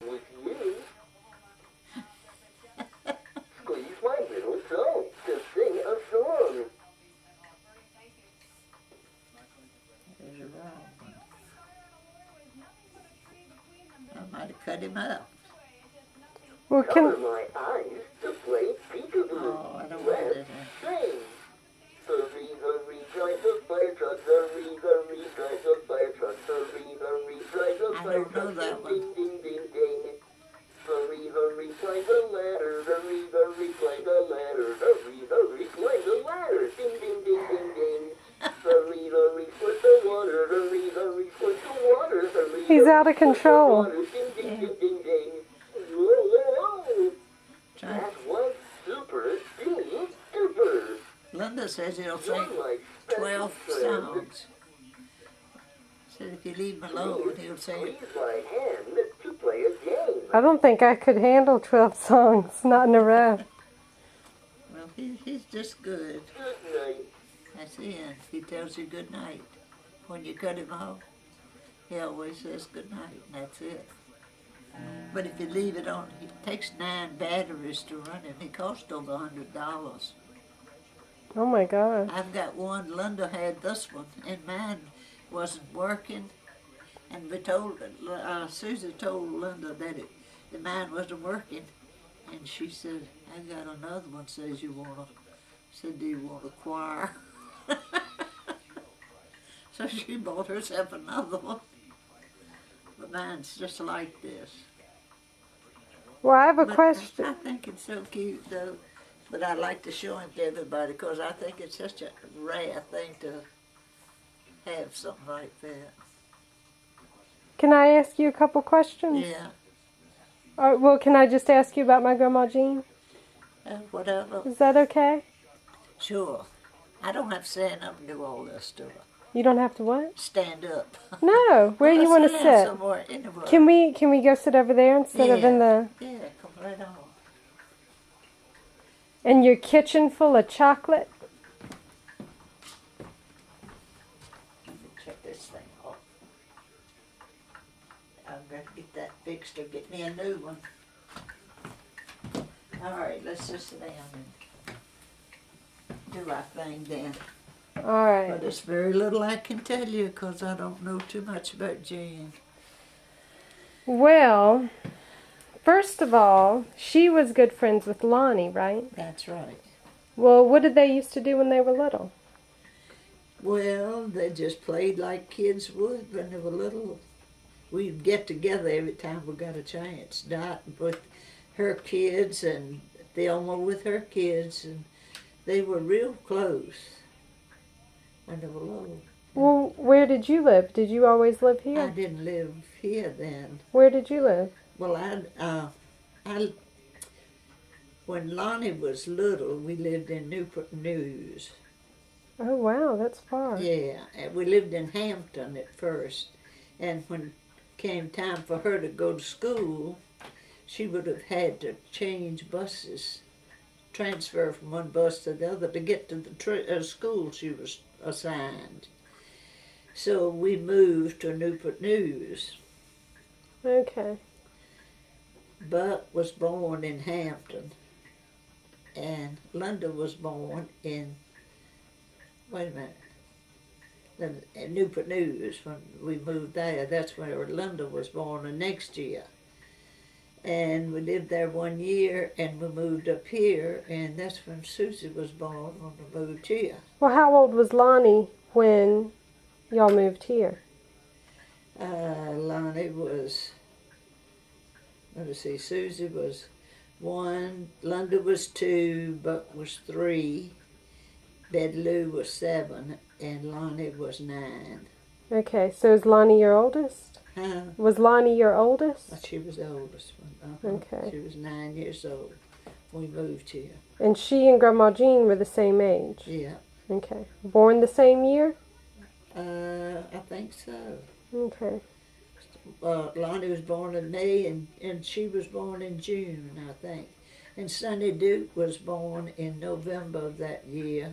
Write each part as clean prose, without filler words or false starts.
with you. Squeeze my little toe to sing a song. There's a wrong one. I might have cut him up. Well, Cover my eyes to play peekaboo. Oh, I don't Let's want it. sing. Hurry, hurry, drive the fire truck. Hurry, hurry, drive the fire truck. Hurry, hurry, drive the I fire don't know truck. that one. Ding, ding, ding, ding. Hurry, hurry, climb the ladder. Hurry, hurry, climb the ladder. Hurry, hurry, climb the ladder. Ding, ding, ding, ding, ding. Hurry, hurry, squirt the water. Hurry, hurry, squirt the water. Hurry, He's hurry, out of squirt the control. water. Ding, ding, ding, ding, ding. Whoa, whoa, whoa. Try. That was super duper. Linda says he'll sing You're my special 12 friend. songs. Said if you leave him alone, he'll sing it. Squeeze my hand to play a game. I don't think I could handle 12 songs, not in a row. Well, he's just good. Good night. That's the end. He tells you good night. When you cut him off, he always says good night, and that's it. But if you leave it on, it takes 9 batteries to run him. He cost over $100. Oh my God. I've got one. Linda had this one, and mine wasn't working. And we told Susie told Linda that mine wasn't working, and she said, "I got another one. Says you wanna." Said, "Do you want a choir?" So she bought herself another one. But mine's just like this. Well, I have a But question. I think it's so cute though. But I like to show him to everybody because I think it's such a rare thing to have something like that. Can I ask you a couple questions? Yeah, Well, can I just ask you about my Grandma Jean? whatever. Is that okay? Sure. I don't have to stand up and do all this to her. You don't have to what? Stand up. No. Where do you want to Let's sit sit? somewhere anywhere. Can we go sit over there instead of in the Yeah, come right on. in your kitchen full of chocolate? Let me check this thing off. I'm going to get that fixed or get me a new one. All right, let's just sit down and do our thing then. All right. But it's very little I can tell you because I don't know too much about Jan. Well, first of all, she was good friends with Lonnie, right? That's right. Well, what did they used to do when they were little? Well, they just played like kids would when they were little. We'd get together every time we got a chance. Dot with her kids and Thelma with her kids, and they were real close when they were little. Well, where did you live? Did you always live I here? didn't live here then. Where did you live? Well, when Lonnie was little, we lived in Newport News. Oh, wow, that's far. Yeah, and we lived in Hampton at first, and when came time for her to go to school, she would have had to change buses, transfer from one bus to the other to get to the school she was assigned. So we moved to Newport News. Okay. Buck was born in Hampton, and Linda was born in, wait a minute, in Newport News. When we moved there, that's where Linda was born the next year. And we lived there 1 year, and we moved up here, and that's when Susie was born when we moved here. Well, how old was Lonnie when y'all moved here? Lonnie was, let me see, Susie was 1, Linda was 2, Buck was 3, Betty Lou was 7, and Lonnie was 9. Okay, so is Lonnie your oldest? Huh? Was Lonnie your oldest? She was the oldest one. Okay. She was 9 years old when we moved here. And she and Grandma Jean were the same age? Yeah. Okay. Born the same year? I think so. Okay. Lonnie was born in May, and she was born in June, I think. And Sonny Duke was born in November of that year.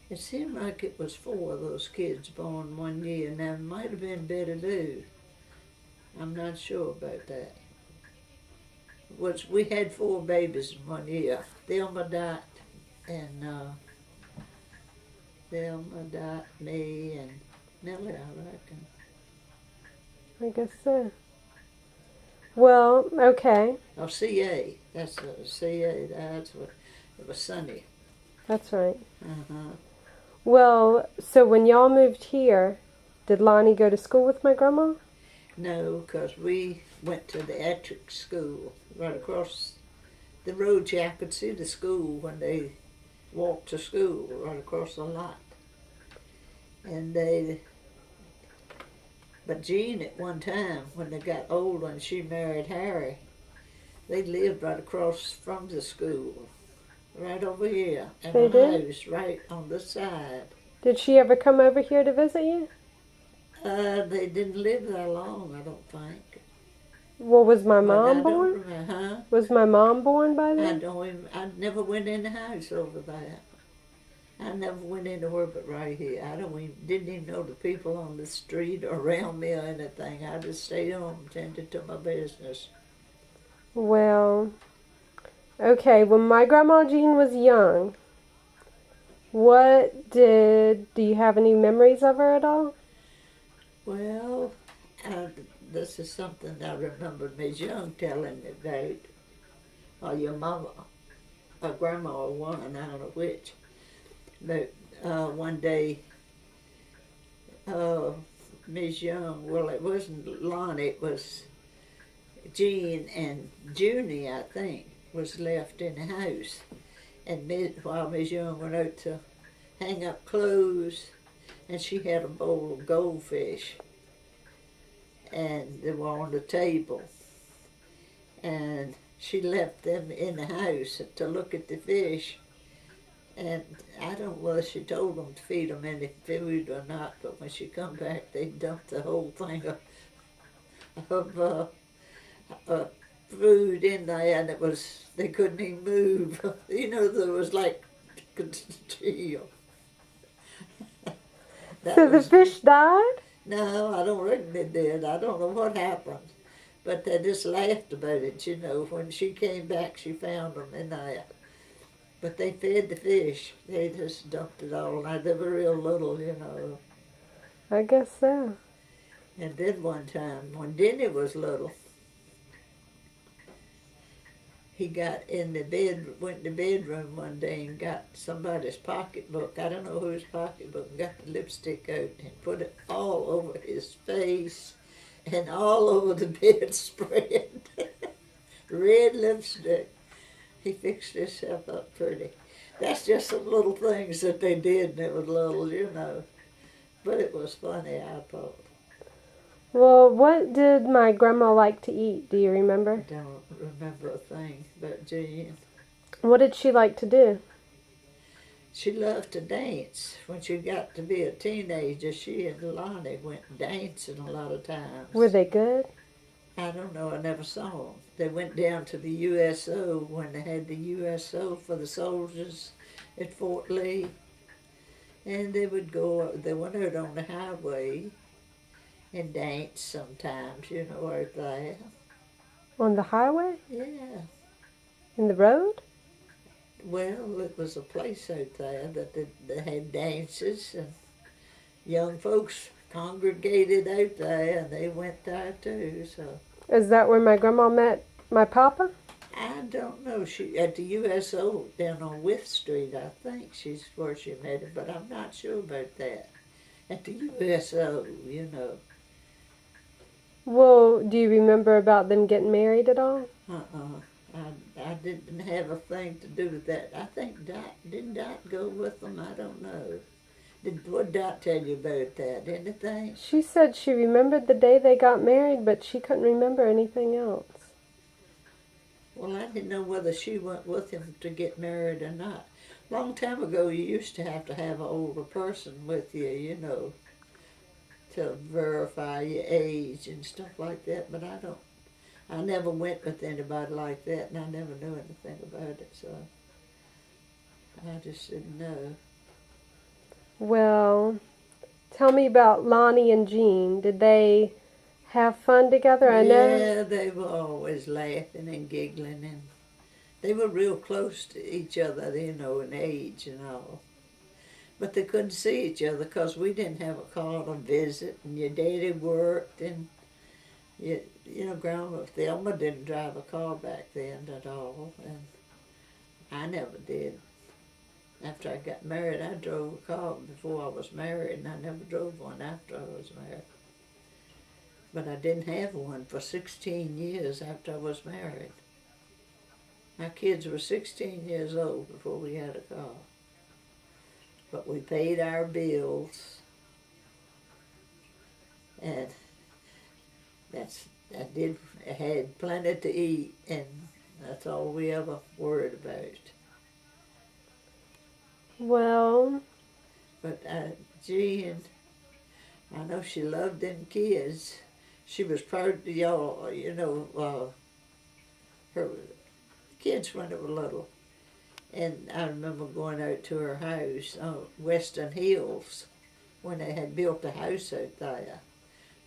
It seemed like it was 4 of those kids born 1 year. Now, it might have been Betty Lou. I'm not sure about that. was we had 4 babies in 1 year. Thelma Dot and Thelma Dot, me, and Nellie, I reckon. I guess so. Well, okay. Oh, CA. That's CA. That's what it was. Sonny. That's right. Uh-huh. Well, so when y'all moved here, did Lonnie go to school with my grandma? No, because we went to the Ettrick School right across the road. I could see the school when they walked to school right across the lot. And but Jean at one time, when they got older and she married Harry, they lived right across from the school, right over here, in They a did? house right on the side. Did she ever come over here to visit you? They didn't live there long, I don't think. Well, was my But I mom don't born? remember, huh? Was my mom born by I then? I never went in the house over there. I never went anywhere but right here. Didn't even know the people on the street or around me or anything. I just stayed home and tended to my business. Well, okay. When my grandma Jean was young, do you have any memories of her at all? Well, this is something I remember Miss Young telling me about, or your mama, or grandma, or one, I don't know which. But one day, Miss Young, well, it wasn't Lonnie, it was Jean and Junie, I think, was left in the house. And while Miss Young went out to hang up clothes, and she had a bowl of goldfish, and they were on the table. And she left them in the house to look at the fish. And I don't know whether she told them to feed them any food or not, but when she come back, they dumped the whole thing of food in there, and they couldn't even move. You know, there was like steel. So the fish died? No, I don't reckon they did. I don't know what happened. But they just laughed about it, you know. When she came back, she found them in there. But they fed the fish. They just dumped it all. Now, they were real little, you know. I guess so. And then one time, when Denny was little, he got in the bed, went in the bedroom one day and got somebody's pocketbook. I don't know whose pocketbook, and got the lipstick out and put it all over his face and all over the bedspread. Red lipstick. He fixed himself up pretty. That's just some little things that they did, and it was little, you know. But it was funny, I thought. Well, what did my grandma like to eat? Do you I remember? don't remember a thing but Jean. What did she like to do? She loved to dance. When she got to be a teenager, she and Lonnie went dancing a lot of times. Were they good? I don't know, I never saw them. They went down to the USO when they had the USO for the soldiers at Fort Lee. And they went out on the highway and dance sometimes, you know, out there. On the highway? Yeah. In the road? Well, it was a place out there that they had dances, and young folks congregated out there, and they went there too, so. Is that where my grandma met my papa? I don't know. She at the USO down on Wythe Street, I think she's where she met him, but I'm not sure about that. At the USO, you know. Well, do you remember about them getting married at all? I didn't have a thing to do with that. I think didn't Dot go with them? I don't know. What did Dot tell you about that? Anything? She said she remembered the day they got married, but she couldn't remember anything else. Well, I didn't know whether she went with him to get married or not. Long time ago, you used to have an older person with you, you know, to verify your age and stuff like that. But I never went with anybody like that, and I never knew anything about it, so I just didn't know. Well, tell me about Lonnie and Jean. Did they have fun together? I know. Yeah, they were always laughing and giggling, and they were real close to each other, you know, in age and all. But they couldn't see each other because we didn't have a car to visit, and your daddy worked, and you know, Grandma Thelma didn't drive a car back then at all, and I never did. After I got married, I drove a car before I was married, and I never drove one after I was married. But I didn't have one for 16 years after I was married. My kids were 16 years old before we had a car. But we paid our bills, and I had plenty to eat, and that's all we ever worried about. Well, But Jean, I know she loved them kids. She was proud of y'all, you know, her kids when they were little. And I remember going out to her house on Western Hills when they had built a house out there.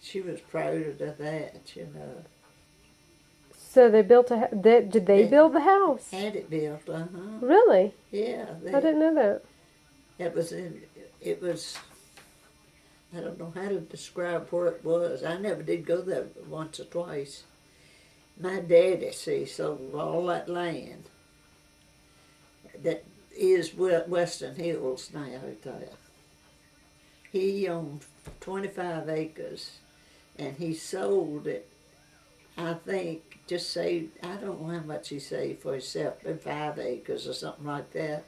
She was proud of that, you know. so they built did they build the house? Had it built, Really? Yeah. I didn't know that. It was, I don't know how to describe where it was. I never did go there once or twice. My daddy, see, sold all that land that is Western Hills now out there. He owned 25 acres, and he sold it, I think, just saved, I don't know how much he saved for himself, but 5 acres or something like that,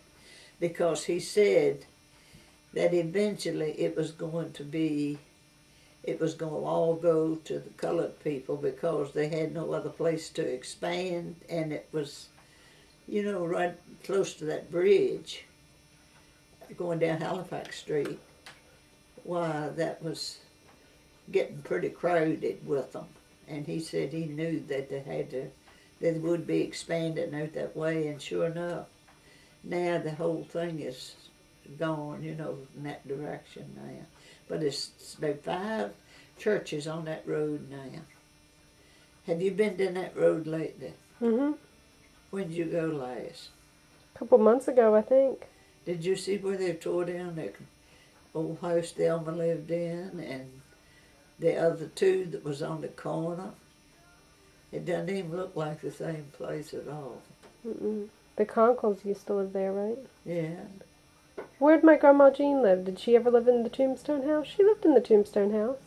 because he said that eventually it was going to all go to the colored people because they had no other place to expand, and it was, you know, right close to that bridge going down Halifax Street. Why, that was getting pretty crowded with them. And he said he knew that they would be expanding out that way, and sure enough, now the whole thing is gone, you know, in that direction now. But it's about 5 churches on that road now. Have you been down that road lately? Mhm. When did you go last? A couple months ago, I think. Did you see where they tore down that old house Thelma lived in, and the other 2 that was on the corner? It doesn't even look like the same place at all. Mm-mm. The Conkles used to live there, right? Yeah. Where'd my grandma Jean live? Did she ever live in the Tombstone house? She lived in the Tombstone house.